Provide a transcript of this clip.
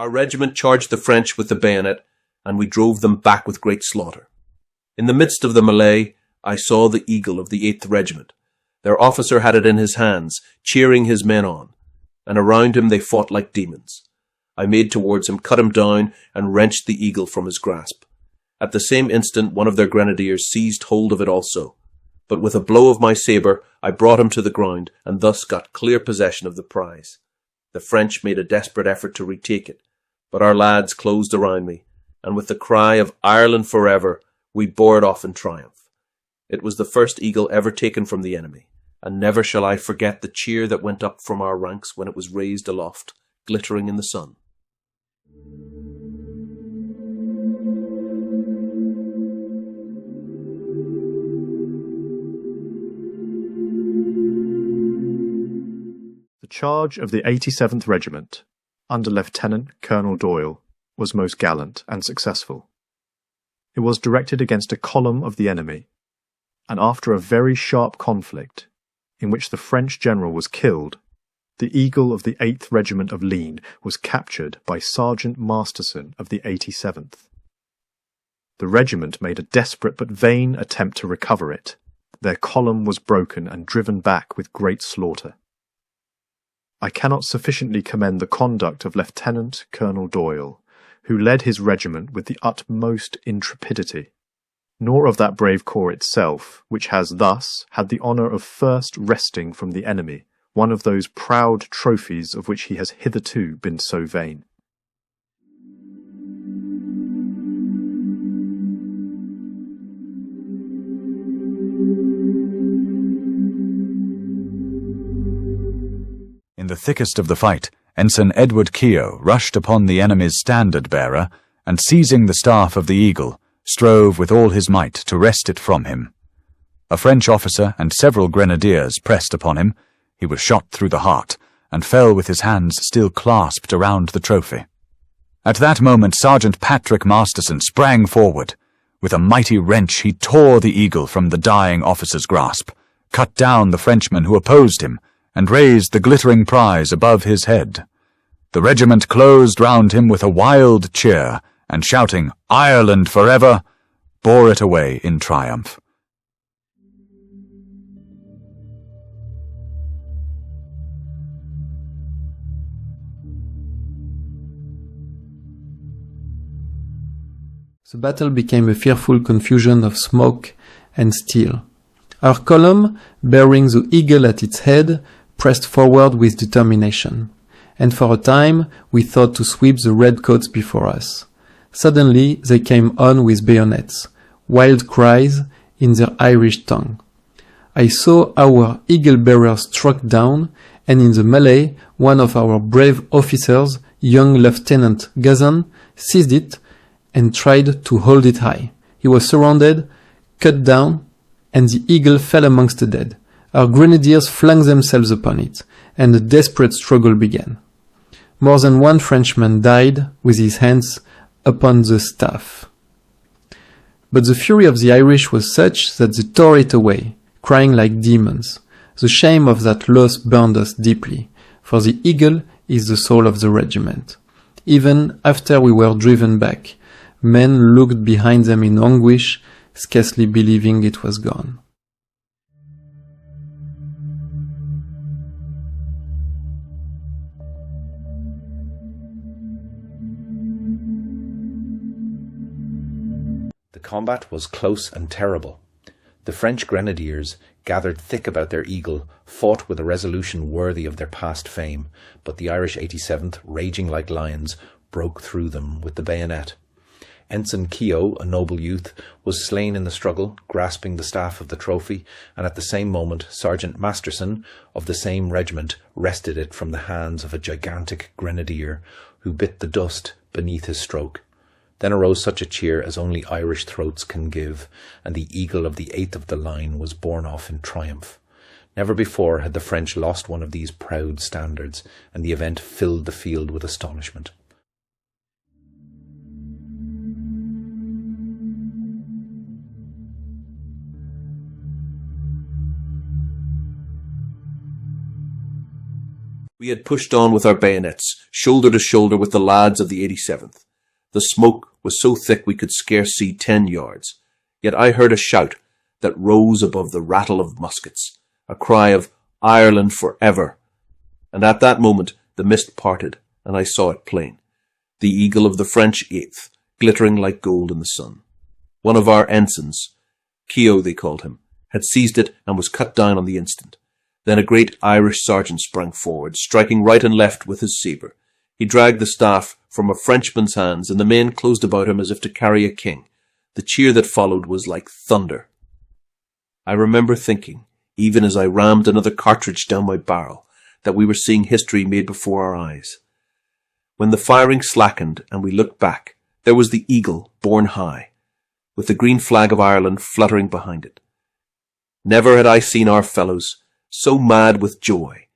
Our regiment charged the French with the bayonet, and we drove them back with great slaughter. In the midst of the melee, I saw the eagle of the 8th Regiment. Their officer had it in his hands, cheering his men on, and around him they fought like demons. I made towards him, cut him down, and wrenched the eagle from his grasp. At the same instant, one of their grenadiers seized hold of it also. But with a blow of my sabre, I brought him to the ground, and thus got clear possession of the prize. The French made a desperate effort to retake it, but our lads closed around me, and with the cry of "Ireland forever," we bore it off in triumph. It was the first eagle ever taken from the enemy, and never shall I forget the cheer that went up from our ranks when it was raised aloft, glittering in the sun. The charge of the 87th Regiment, under Lieutenant Colonel Doyle, was most gallant and successful. It was directed against a column of the enemy, and after a very sharp conflict, in which the French general was killed, the eagle of the 8th Regiment of Ligne was captured by Sergeant Masterson of the 87th. The regiment made a desperate but vain attempt to recover it. Their column was broken and driven back with great slaughter. I cannot sufficiently commend the conduct of Lieutenant Colonel Doyle, who led his regiment with the utmost intrepidity, nor of that brave corps itself, which has thus had the honour of first wresting from the enemy one of those proud trophies of which he has hitherto been so vain. In the thickest of the fight, Ensign Edward Keogh rushed upon the enemy's standard-bearer, and seizing the staff of the eagle, strove with all his might to wrest it from him. A French officer and several grenadiers pressed upon him. He was shot through the heart, and fell with his hands still clasped around the trophy. At that moment Sergeant Patrick Masterson sprang forward. With a mighty wrench he tore the eagle from the dying officer's grasp, cut down the Frenchman who opposed him, and raised the glittering prize above his head. The regiment closed round him with a wild cheer, and shouting, "Ireland forever!" bore it away in triumph. The battle became a fearful confusion of smoke and steel. Our column, bearing the eagle at its head, pressed forward with determination, and for a time we thought to sweep the redcoats before us. Suddenly they came on with bayonets, wild cries in their Irish tongue. I saw our eagle-bearer struck down, and in the melee one of our brave officers, young Lieutenant Gazan, seized it and tried to hold it high. He was surrounded, cut down, and the eagle fell amongst the dead. Our grenadiers flung themselves upon it, and a desperate struggle began. More than one Frenchman died with his hands upon the staff. But the fury of the Irish was such that they tore it away, crying like demons. The shame of that loss burned us deeply, for the eagle is the soul of the regiment. Even after we were driven back, men looked behind them in anguish, scarcely believing it was gone. The combat was close and terrible. The French grenadiers, gathered thick about their eagle, fought with a resolution worthy of their past fame, but the Irish 87th, raging like lions, broke through them with the bayonet. Ensign Keogh, a noble youth, was slain in the struggle, grasping the staff of the trophy, and at the same moment Sergeant Masterson, of the same regiment, wrested it from the hands of a gigantic grenadier, who bit the dust beneath his stroke. Then arose such a cheer as only Irish throats can give, and the eagle of the 8th of the line was borne off in triumph. Never before had the French lost one of these proud standards, and the event filled the field with astonishment. We had pushed on with our bayonets, shoulder to shoulder with the lads of the 87th. The smoke was so thick we could scarce see 10 yards. Yet I heard a shout that rose above the rattle of muskets, a cry of "Ireland for ever!" And at that moment the mist parted, and I saw it plain. The eagle of the French 8th, glittering like gold in the sun. One of our ensigns, Keogh they called him, had seized it and was cut down on the instant. Then a great Irish sergeant sprang forward, striking right and left with his sabre. He dragged the staff from a Frenchman's hands, and the men closed about him as if to carry a king. The cheer that followed was like thunder. I remember thinking, even as I rammed another cartridge down my barrel, that we were seeing history made before our eyes. When the firing slackened and we looked back, there was the eagle borne high, with the green flag of Ireland fluttering behind it. Never had I seen our fellows so mad with joy